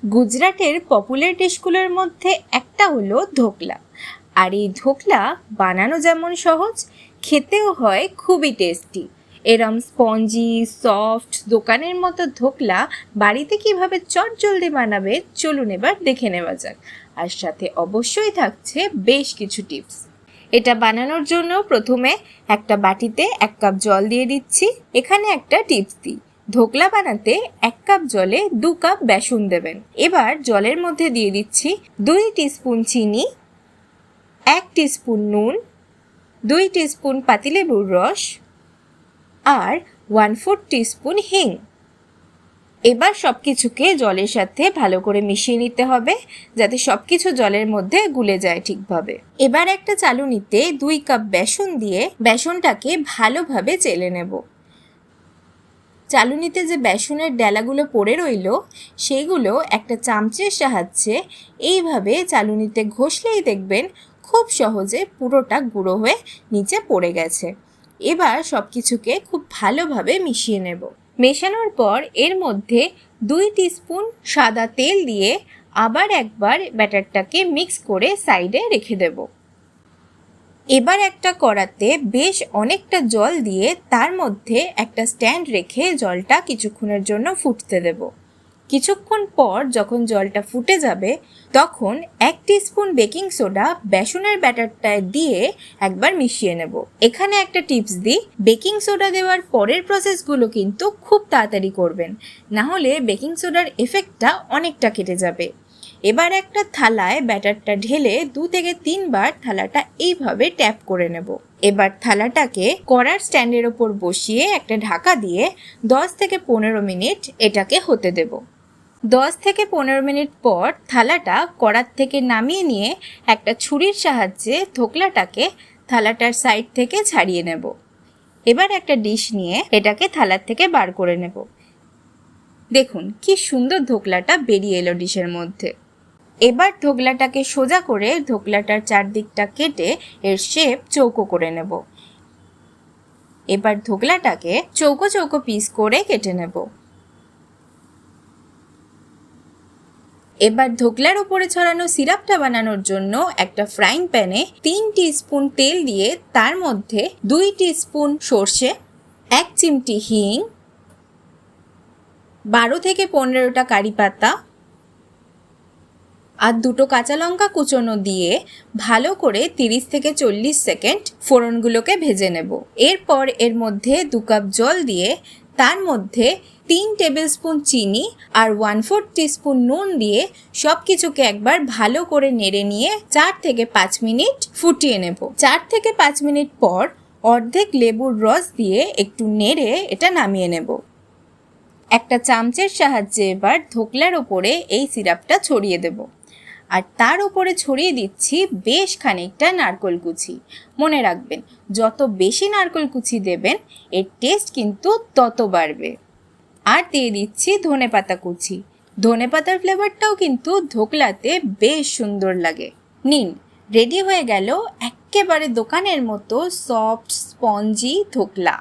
গুজরাটের পপুলার ডিশগুলোর মধ্যে একটা হলো ধোকলা। আর এই ধোকলা বানানো যেমন সহজ, খেতেও হয় খুবই টেস্টি। এরম স্পঞ্জি সফট দোকানের মতো ধোকলা বাড়িতে কিভাবে চটজলদি বানাবে চলুন এবার দেখে নেওয়া যাক। আর সাথে অবশ্যই থাকছে বেশ কিছু টিপস। এটা বানানোর জন্য প্রথমে একটা বাটিতে 1 কাপ জল দিয়ে দিচ্ছি। এখানে একটা টিপস দিই, ধোকলা বানাতে 1 কাপ জলে 2 কাপ বেসন দেবেন। এবার জলের মধ্যে দিয়ে দিচ্ছি 2 টিস্পুন চিনি, 1 টিস্পুন নুন, 2 টিস্পুন পাতিলেবুর রস আর 1/4 টিস্পুন হিং। এবার সব কিছুকে জলের সাথে ভালো করে মিশিয়ে নিতে হবে যাতে সব কিছু জলের মধ্যে গুলে যায় ঠিকভাবে। এবার একটা চালুনিতে 2 কাপ বেসন দিয়ে বেসনটাকে ভালোভাবে চেলে নেব। চালুনিতে যে বেসনের ডেলাগুলো পড়ে রইল সেইগুলো একটা চামচের সাহায্যে এইভাবে চালুনিতে ঘষলেই দেখবেন খুব সহজে পুরোটা গুঁড়ো হয়ে নিচে পড়ে গেছে। এবার সব কিছুকে খুব ভালোভাবে মিশিয়ে নেব। মেশানোর পর এর মধ্যে 2 টিস্পুন সাদা তেল দিয়ে আবার একবার ব্যাটারটাকে মিক্স করে সাইডে রেখে দেব। এবার একটা কড়াতে বেশ অনেকটা জল দিয়ে তার মধ্যে একটা স্ট্যান্ড রেখে জলটা কিছুক্ষণের জন্য ফুটতে দেব। কিছুক্ষণ পর যখন জলটা ফুটে যাবে তখন 1 টিস্পুন বেকিং সোডা বেসনের ব্যাটারটায় দিয়ে একবার মিশিয়ে নেব। এখানে একটা টিপস দিই, বেকিং সোডা দেওয়ার পরের প্রসেসগুলো কিন্তু খুব তাড়াতাড়ি করবেন, না হলে বেকিং সোডার এফেক্টটা অনেকটা কেটে যাবে। এবার একটা থালায় ব্যাটারটা ঢেলে 2 থেকে 3 বার থালাটা এইভাবে ট্যাপ করে নেব। এবার থালাটাকে কড়ার স্ট্যান্ডের ওপর বসিয়ে একটা ঢাকা দিয়ে 10 থেকে 15 মিনিট এটাকে হতে দেব। 10 থেকে 15 মিনিট পর থালাটা কড়ার থেকে নামিয়ে নিয়ে একটা ছুরির সাহায্যে ধোকলাটাকে থালাটার সাইড থেকে ছাড়িয়ে নেব। এবার একটা ডিশ নিয়ে এটাকে থালার থেকে বার করে নেব। দেখুন কি সুন্দর ধোকলাটা বেরিয়ে এলো ডিশের মধ্যে। এবার ধোকলাটাকে সোজা করে ধোকলাটার চারদিকটা কেটে এর শেপ চৌকো করে নেব। এবার ধোকলাটাকে চৌকো চৌকো পিস করে কেটে নেব। এবার ধোকলার উপরে ছড়ানো সিরাপটা বানানোর জন্য একটা ফ্রাইং প্যানে 3 টিস্পুন তেল দিয়ে তার মধ্যে 2 টিস্পুন সর্ষে, 1 চিমটি হিং, 12 থেকে 15টা কারি পাতা আর 2টো কাঁচা লঙ্কা কুচোনো দিয়ে ভালো করে 30 থেকে 40 সেকেন্ড ফোড়নগুলোকে ভেজে নেব। এরপর এর মধ্যে 2 কাপ জল দিয়ে তার মধ্যে 3 টেবিল স্পুন চিনি আর 1/4 টিস্পুন নুন দিয়ে সব কিছুকে একবার ভালো করে নেড়ে নিয়ে 4 থেকে 5 মিনিট ফুটিয়ে নেব। 4 থেকে 5 মিনিট পর অর্ধেক লেবুর রস দিয়ে একটু নেড়ে এটা নামিয়ে নেব। একটা চামচের সাহায্যে এবার ধোকলার ওপরে এই সিরাপটা ছড়িয়ে দেব আর তার উপরে ছড়িয়ে দিচ্ছি বেশ খানিকটা নারকেল কুচি। মনে রাখবেন যত বেশি নারকেল কুচি দেবেন এর টেস্ট কিন্তু তত বাড়বে। আর দিয়ে দিচ্ছি ধনেপাতা কুচি। ধনেপাতার ফ্লেভারটাও কিন্তু ধোকলাতে বেশ সুন্দর লাগে। নিন, রেডি হয়ে গেল একেবারে দোকানের মতো সফট স্পঞ্জি ধোকলা।